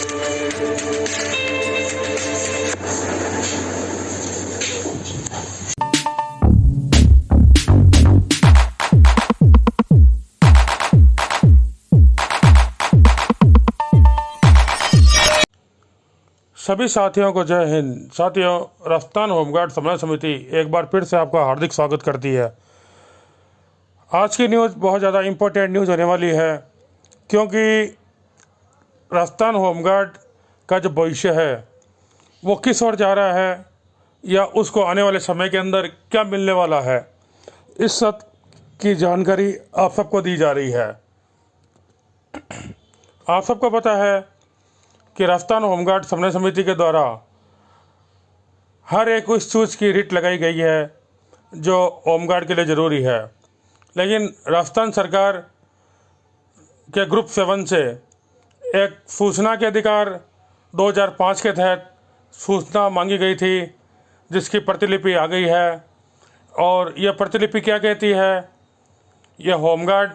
सभी साथियों को जय हिंद। साथियों, राजस्थान होमगार्ड समन्वय समिति एक बार फिर से आपका हार्दिक स्वागत करती है। आज की न्यूज़ बहुत ज़्यादा इम्पोर्टेंट न्यूज़ होने वाली है, क्योंकि राजस्थान होमगार्ड का जो भविष्य है वो किस ओर जा रहा है या उसको आने वाले समय के अंदर क्या मिलने वाला है, इस सब की जानकारी आप सबको दी जा रही है। आप सबको पता है कि राजस्थान होमगार्ड समन्वय समिति के द्वारा हर एक उस चीज़ की रिट लगाई गई है जो होमगार्ड के लिए ज़रूरी है, लेकिन राजस्थान सरकार के ग्रुप 7 से एक सूचना के अधिकार 2005 के तहत सूचना मांगी गई थी, जिसकी प्रतिलिपि आ गई है। और यह प्रतिलिपि क्या कहती है, यह होमगार्ड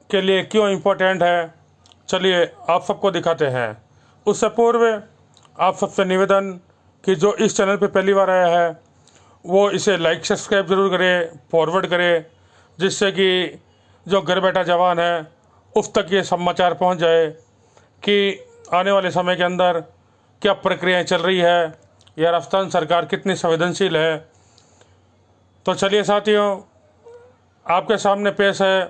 के लिए क्यों इम्पोर्टेंट है, चलिए आप सबको दिखाते हैं। उससे पूर्व आप सबसे निवेदन कि जो इस चैनल पे पहली बार आया है वो इसे लाइक सब्सक्राइब ज़रूर करे, फॉरवर्ड करे, जिससे कि जो घर बैठा जवान है उस तक ये समाचार पहुंच जाए कि आने वाले समय के अंदर क्या प्रक्रियाएं चल रही है या राजस्थान सरकार कितनी संवेदनशील है। तो चलिए साथियों, आपके सामने पेश है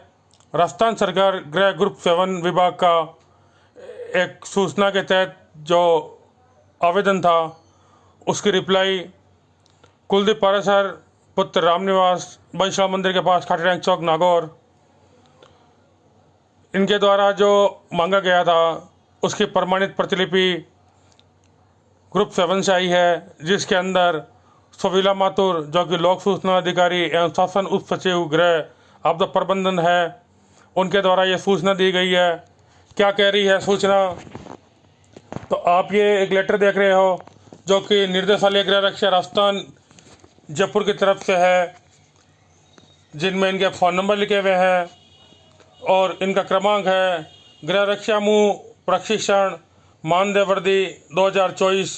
राजस्थान सरकार गृह ग्रुप 7 विभाग का एक सूचना के तहत जो आवेदन था, उसकी रिप्लाई कुलदीप पारासर पुत्र रामनिवास बंशा मंदिर के पास खाटी रैंक चौक नागौर, इनके द्वारा जो मांगा गया था उसकी प्रमाणित प्रतिलिपि ग्रुप 7 से आई है, जिसके अंदर सुविला माथुर जो कि लोक सूचना अधिकारी एवं शासन उप सचिव गृह आपदा प्रबंधन है, उनके द्वारा ये सूचना दी गई है। क्या कह रही है सूचना, तो आप ये एक लेटर देख रहे हो जो कि निर्देशालय गृह रक्षा राजस्थान जयपुर की तरफ से है, जिनमें इनके फ़ोन नंबर लिखे हुए हैं और इनका क्रमांक है गृह रक्षा मुँह प्रशिक्षण मानदेय वर्दी 2024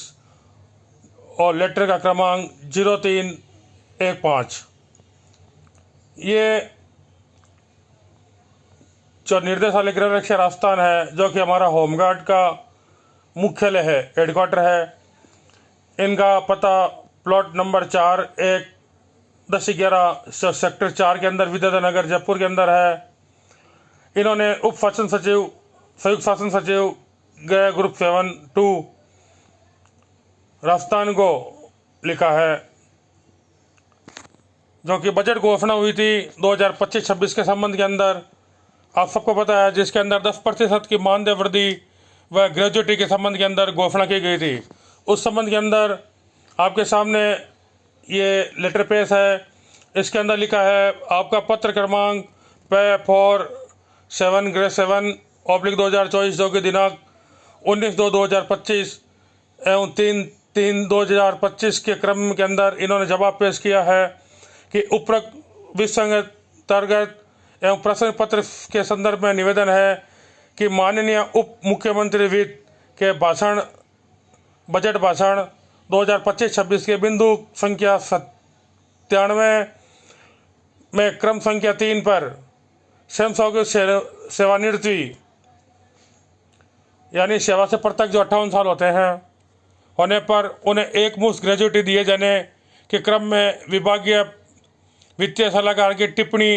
और लेटर का क्रमांक 0315। ये जो निर्देशालय गृह रक्षा राजस्थान है, जो कि हमारा होमगार्ड का मुख्यालय है, हेडक्वार्टर है, इनका पता प्लॉट नंबर 4 1 10/11 सेक्टर 4 के अंदर विद्याधर जयपुर के अंदर है। इन्होंने उप शासन सचिव संयुक्त शासन सचिव गृह ग्रुप 7 2 राजस्थान को लिखा है, जो कि बजट घोषणा हुई थी 2025-26 के संबंध के अंदर, आप सबको पता है, जिसके अंदर 10% की मानदेय वृद्धि व ग्रेजुएटी के संबंध के अंदर घोषणा की गई थी। उस संबंध के अंदर आपके सामने ये लेटर पेश है। इसके अंदर लिखा है आपका पत्र क्रमांक P47 ग्रेड 7/2024 जो कि दिनांक 19/2/2025 एवं 3/3/2025 के क्रम के अंदर इन्होंने जवाब पेश किया है कि उपरोक्त विसंगत एवं प्रश्न पत्र के संदर्भ में निवेदन है कि माननीय उप मुख्यमंत्री वित्त के बजट भाषण 2025-26 के बिंदु संख्या 97 में क्रम संख्या 3 पर स्वयंसेवकों की सेवानिवृत्ति यानी सेवा से पृथक जो 58 साल होते हैं होने पर उन्हें एक मुश्त ग्रेजुएटी दिए जाने के क्रम में विभागीय वित्तीय सलाहकार की टिप्पणी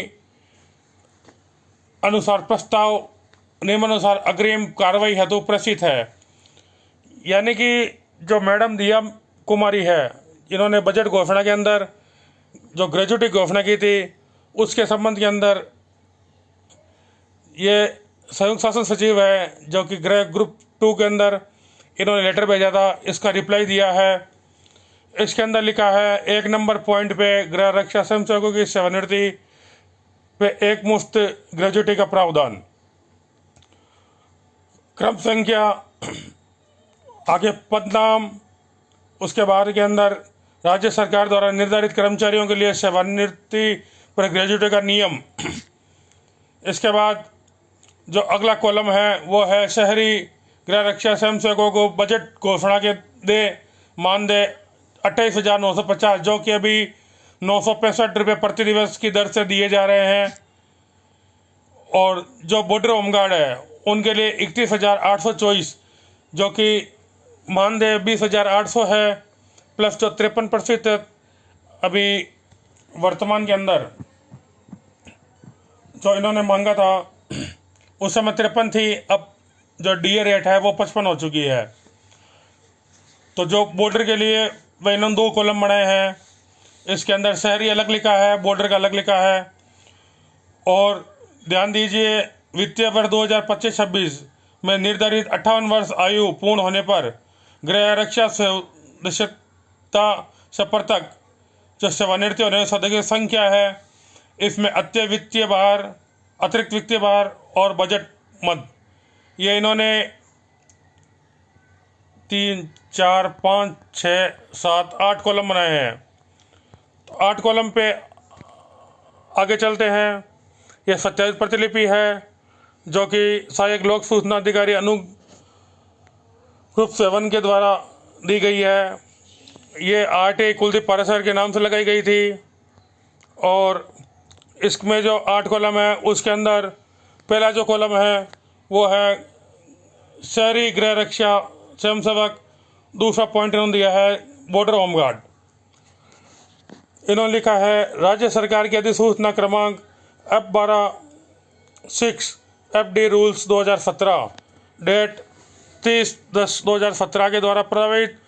अनुसार प्रस्ताव नियमानुसार अग्रिम कार्रवाई हेतु प्रेषित है। यानी कि जो मैडम दिया कुमारी है, इन्होंने बजट घोषणा के अंदर जो ग्रेजुएटी घोषणा की थी उसके संबंध के अंदर ये संयुक्त शासन सचिव है जो कि गृह ग्रुप 2 के अंदर इन्होंने लेटर भेजा था, इसका रिप्लाई दिया है। इसके अंदर लिखा है 1 नंबर पॉइंट पे गृह रक्षा स्वयंसेवकों की सेवानिवृत्ति पे एक मुश्त ग्रेजुएटी का प्रावधान, क्रम संख्या आगे पद नाम, उसके बाद के अंदर राज्य सरकार द्वारा निर्धारित कर्मचारियों के लिए सेवानिवृत्ति पर ग्रेजुएटी का नियम। इसके बाद जो अगला कॉलम है वो है शहरी गृह रक्षा स्वयंसेवकों को बजट घोषणा के दे मानदेय 28,950, जो कि अभी 965 रुपये प्रति दिवस की दर से दिए जा रहे हैं। और जो बॉर्डर होमगार्ड है उनके लिए 31,824, जो कि मानदेय 20,800 है, प्लस जो 53% अभी वर्तमान के अंदर जो इन्होंने मांगा था उस समय 53 थी, अब जो डीए रेट है वो 55 हो चुकी है। तो जो बॉर्डर के लिए वह इन्होंने 2 कॉलम बनाए हैं, इसके अंदर शहरी अलग लिखा है, बॉर्डर का अलग लिखा है। और ध्यान दीजिए, वित्तीय वर्ष 2025-26 में निर्धारित 58 वर्ष आयु पूर्ण होने पर गृह रक्षा सदस्यता से पृथक जो सेवानिवृत्ति होने सदस्य की संख्या है, इसमें अतिरिक्त वित्तीय भार और बजट मद, ये इन्होंने 3, 4, 5, 6, 7, 8 कॉलम बनाए हैं। तो 8 कॉलम पे आगे चलते हैं। यह सत्यापित प्रतिलिपि है जो कि सहायक लोक सूचना अधिकारी अनुरूप 7 के द्वारा दी गई है। ये RT कुलदीप पाराशर के नाम से लगाई गई थी। और इसमें जो 8 कॉलम है उसके अंदर पहला जो कॉलम है वो है शहरी गृह रक्षा स्वयंसेवक। दूसरा पॉइंट इन्होंने दिया है बॉर्डर होमगार्ड। इन्होंने लिखा है राज्य सरकार की अधिसूचना क्रमांक F12(6) FD रूल्स 2017 डेट 30/10/2017 के द्वारा प्रभावित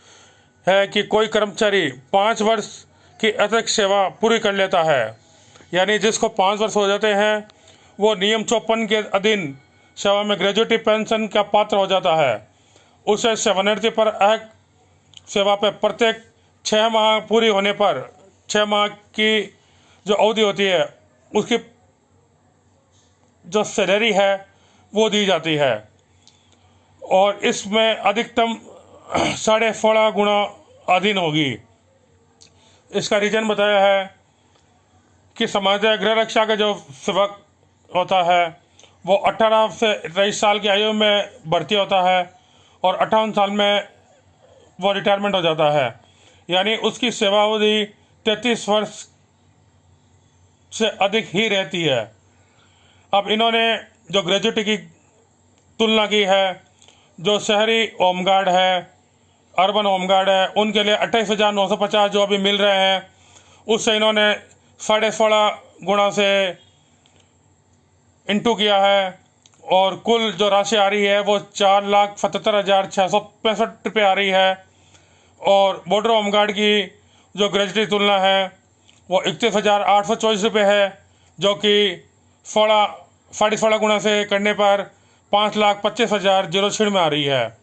है कि कोई कर्मचारी 5 वर्ष की अतिरिक्त सेवा पूरी कर लेता है, यानी जिसको 5 वर्ष हो जाते हैं वो नियम 54 के अधीन सेवा में ग्रेजुएटी पेंशन का पात्र हो जाता है। उसे सेवानिवृत्ति पर सेवा पर प्रत्येक 6 माह पूरी होने पर 6 माह की जो अवधि होती है उसकी जो सैलरी है वो दी जाती है। और इसमें अधिकतम 16.5 गुना अधीन होगी। इसका रीजन बताया है कि सामान्य गृह रक्षा का जो सेवक होता है वो 18 से 23 साल की आयु में भर्ती होता है और 58 साल में वो रिटायरमेंट हो जाता है, यानी उसकी सेवा अवधि 33 वर्ष से अधिक ही रहती है। अब इन्होंने जो ग्रेजुएटी की तुलना की है, जो शहरी होमगार्ड है, अर्बन होमगार्ड है, उनके लिए 28,950 जो अभी मिल रहे हैं उससे इन्होंने 16.5 गुना से इंटू किया है और कुल जो राशि आ रही है वो 4,77,665 रुपये आ रही है। और बॉर्डर होमगार्ड की जो ग्रेजुएटी तुलना है वो 31,824 रुपये है, जो कि 16.5 गुना से करने पर 5,25,006 में आ रही है।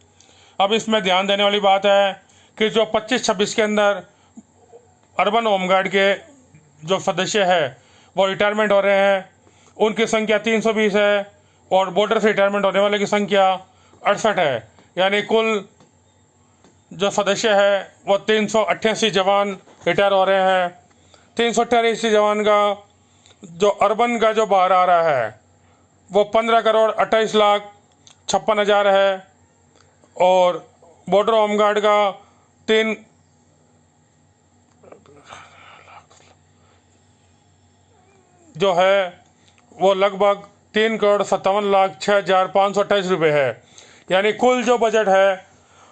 अब इसमें ध्यान देने वाली बात है कि जो 25-26 के अंदर अर्बन होमगार्ड के जो सदस्य है वो रिटायरमेंट हो रहे हैं, उनकी संख्या 320 है और बॉर्डर से रिटायरमेंट होने वाले की संख्या 68 है, यानी कुल जो सदस्य है वो 388 जवान रिटायर हो रहे हैं। 388 जवान का जो अर्बन का जो बाहर आ रहा है वो 15,28,56,000 है और बॉर्डर होमगार्ड का 3 जो है वो लगभग 3,57,06,528 रुपये है। यानी कुल जो बजट है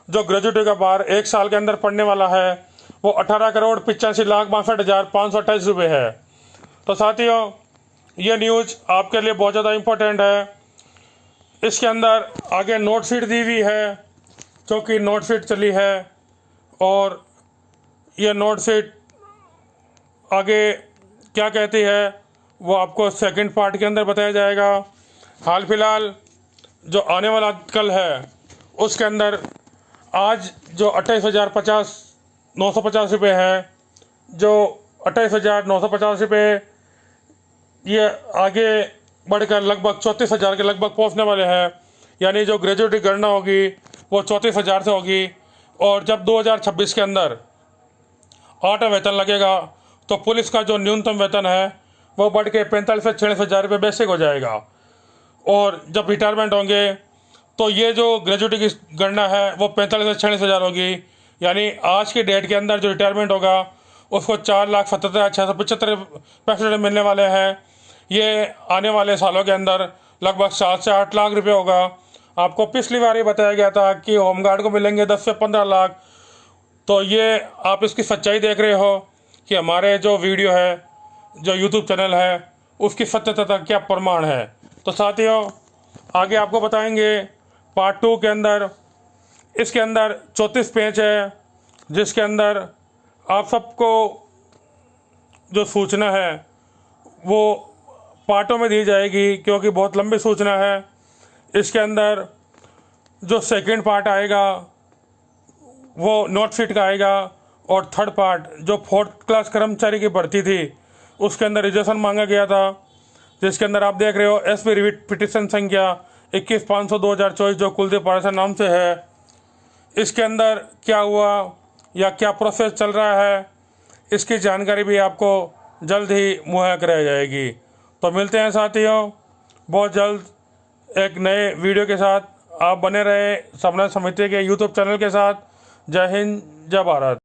जो ग्रेजुएटी का बाहर 1 साल के अंदर पड़ने वाला है वो 18,85,62,528 रुपये है। तो साथियों, ये न्यूज़ आपके लिए बहुत ज़्यादा इम्पोर्टेंट है। इसके अंदर आगे नोट शीट दी हुई है, जो कि नोट शीट चली है और ये नोट शीट आगे क्या कहती है वो आपको सेकंड पार्ट के अंदर बताया जाएगा। हाल फिलहाल जो आने वाला कल है उसके अंदर आज जो 28,950 रुपये है, जो 28,950 रुपये ये आगे बढ़कर लगभग 34,000 के लगभग पहुंचने वाले हैं। यानी जो ग्रेजुएटी गणना होगी वो 34,000 से होगी और जब 2026 के अंदर 8 वेतन लगेगा तो पुलिस का जो न्यूनतम वेतन है वो बढ़ के 45 से 46,000 रुपये बेसिक हो जाएगा। और जब रिटायरमेंट होंगे तो ये जो ग्रेजुएटी की गणना है वो 45 से 46 हज़ार होगी। यानी आज की डेट के अंदर जो रिटायरमेंट होगा उसको 4,77,675 मिलने वाले हैं। ये आने वाले सालों के अंदर लगभग 7 से 8 लाख रुपए होगा। आपको पिछली बार ये बताया गया था कि होमगार्ड को मिलेंगे 10 से 15 लाख। तो ये आप इसकी सच्चाई देख रहे हो कि हमारे जो वीडियो है, जो यूट्यूब चैनल है, उसकी सत्यता का क्या प्रमाण है। तो साथियों, आगे आपको बताएंगे पार्ट 2 के अंदर। इसके अंदर 34 पेज है, जिसके अंदर आप सबको जो सूचना है वो पार्टों में दी जाएगी, क्योंकि बहुत लंबी सूचना है। इसके अंदर जो सेकंड पार्ट आएगा वो नोट शीट का आएगा, और थर्ड पार्ट जो 4th क्लास कर्मचारी की भर्ती थी उसके अंदर रिजर्वेशन मांगा गया था, जिसके अंदर आप देख रहे हो एसपी रिविट पिटीशन संख्या 21/500/2024 जो कुलदीप पाराशर नाम से है। इसके अंदर क्या हुआ या क्या प्रोसेस चल रहा है, इसकी जानकारी भी आपको जल्द ही मुहैया कराई जाएगी। तो मिलते हैं साथियों बहुत जल्द एक नए वीडियो के साथ। आप बने रहे समन्वय समिति के यूट्यूब चैनल के साथ। जय हिंद, जय भारत।